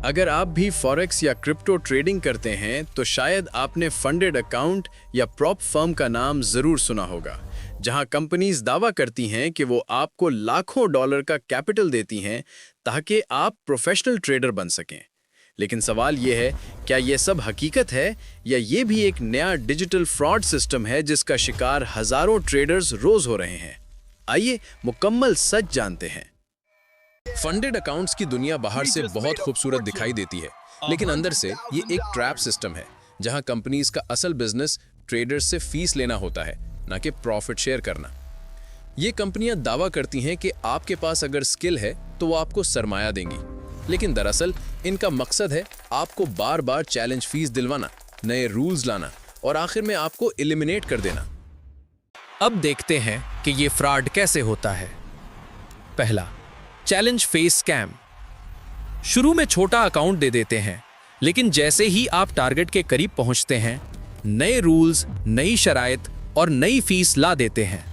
अगर आप भी फॉरेक्स या क्रिप्टो ट्रेडिंग करते हैं तो शायद आपने फंडेड अकाउंट या प्रॉप फर्म का नाम जरूर सुना होगा, जहां कंपनीज दावा करती हैं कि वो आपको लाखों डॉलर का कैपिटल देती हैं ताकि आप प्रोफेशनल ट्रेडर बन सकें। लेकिन सवाल ये है, क्या ये सब हकीकत है या ये भी एक नया डिजिटल फ्रॉड सिस्टम है जिसका शिकार हजारों ट्रेडर्स रोज हो रहे हैं? आइए मुकम्मल सच जानते हैं। फंडेड अकाउंट्स की दुनिया बाहर से बहुत खूबसूरत दिखाई देती है, लेकिन अंदर से ये एक ट्रैप सिस्टम है जहां कंपनीज का असल बिजनेस ट्रेडर्स से फीस लेना होता है, ना कि प्रॉफिट शेयर करना। ये कंपनियां दावा करती हैं कि आपके पास अगर स्किल है तो वो आपको सरमाया देंगी, लेकिन दरअसल इनका मकसद है आपको बार बार चैलेंज फीस दिलवाना, नए रूल्स लाना और आखिर में आपको एलिमिनेट कर देना। अब देखते हैं कि ये फ्रॉड कैसे होता है। पहला, चैलेंज फेस स्कैम। शुरू में छोटा अकाउंट दे देते हैं, लेकिन जैसे ही आप टारगेट के करीब पहुंचते हैं, नए रूल्स, नई शराइत और नई फीस ला देते हैं।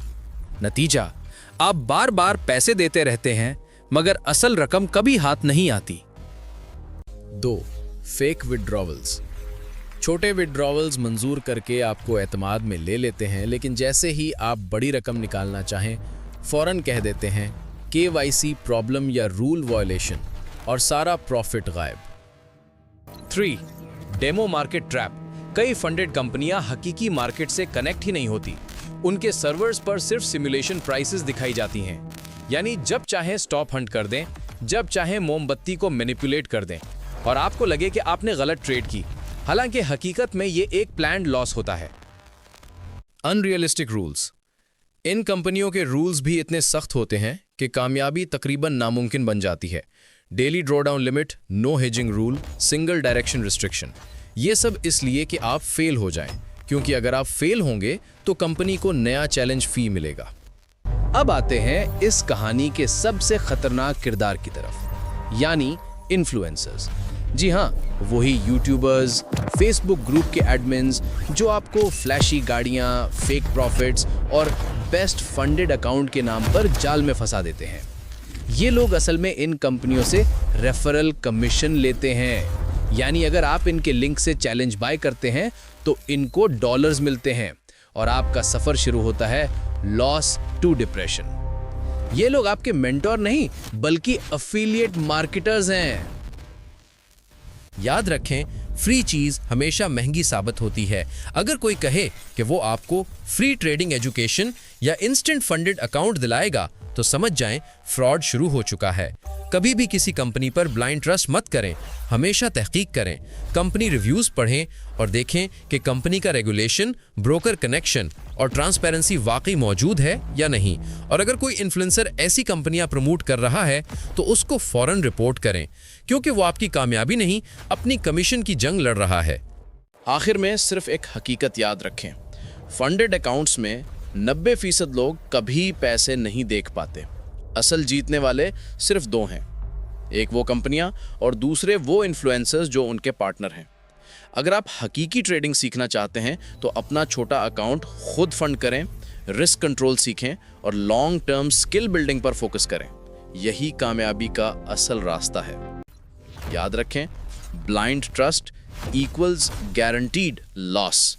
नतीजा, आप बार बार पैसे देते रहते हैं मगर असल रकम कभी हाथ नहीं आती। 2. Fake withdrawals. छोटे विड्रॉवल्स मंजूर करके आपको एतमाद में ले लेते हैं, लेकिन जैसे ही आप बड़ी रकम निकालना चाहें फौरन कह देते हैं KYC प्रॉब्लम या रूल वायलेशन और सारा प्रॉफिट गायब। 3. Demo market trap. कई फंडेड कंपनियां हकीकी मार्केट से कनेक्ट ही नहीं होती। उनके सर्वर्स पर सिर्फ सिमुलेशन प्राइसेस दिखाई जाती हैं, यानी जब चाहे स्टॉप हंट कर दें, जब चाहे मोमबत्ती को मैनिपुलेट कर दें और आपको लगे कि आपने गलत ट्रेड की, हालांकि हकीकत में ये एक प्लान्ड लॉस होता है। Unrealistic rules. इन कंपनियों के रूल्स भी इतने सख्त होते हैं कि कामयाबी तकरीबन नामुमकिन बन जाती है। Daily drawdown limit, no hedging rule, single direction restriction, ये सब इसलिए कि आप फेल हो जाएं, क्योंकि अगर आप फेल होंगे तो कंपनी को नया चैलेंज फी मिलेगा। अब आते हैं इस कहानी के सबसे खतरनाक किरदार की तरफ, यानी इन्फ्लुएंसर्स। जी हाँ, वही यूट्यूबर्स, फेसबुक ग्रुप के एडमिन्स जो आपको फ्लैशी गाड़ियाँ, फेक प्रॉफिट्स और बेस्ट फंडेड अकाउंट के नाम पर जाल में फंसा देते हैं। ये लोग असल में इन कंपनियों से रेफरल कमीशन लेते हैं, यानी अगर आप इनके लिंक से चैलेंज बाय करते हैं तो इनको डॉलर्स मिलते हैं और आपका सफर शुरू होता है लॉस टू डिप्रेशन। ये लोग आपके मेंटोर नहीं बल्कि अफिलिएट मार्केटर्स हैं। याद रखें, फ्री चीज हमेशा महंगी साबित होती है। अगर कोई कहे कि वो आपको फ्री ट्रेडिंग एजुकेशन या इंस्टेंट फंडेड अकाउंट दिलाएगा तो समझ जाएं फ्रॉड शुरू हो चुका है। कभी भी किसी कंपनी पर ब्लाइंड ट्रस्ट मत करें, हमेशा तहकीक करें, कंपनी रिव्यूज पढ़ें और देखें कि कंपनी का रेगुलेशन, ब्रोकर कनेक्शन और ट्रांसपेरेंसी वाकई मौजूद है या नहीं। और अगर कोई इन्फ्लुएंसर ऐसी कंपनियां प्रमोट कर रहा है तो उसको फौरन रिपोर्ट करें, क्योंकि वो आपकी कामयाबी नहीं, अपनी कमीशन की जंग लड़ रहा है। आखिर में सिर्फ एक हकीकत याद रखें, फंडेड अकाउंट्स में 90% लोग कभी पैसे नहीं देख पाते। असल जीतने वाले सिर्फ 2 हैं, एक वो कंपनियां और दूसरे वो इन्फ्लुएंसर्स जो उनके पार्टनर हैं। अगर आप हकीकी ट्रेडिंग सीखना चाहते हैं तो अपना छोटा अकाउंट खुद फंड करें, रिस्क कंट्रोल सीखें और लॉन्ग टर्म स्किल बिल्डिंग पर फोकस करें। यही कामयाबी का असल रास्ता है। याद रखें, blind trust equals guaranteed loss.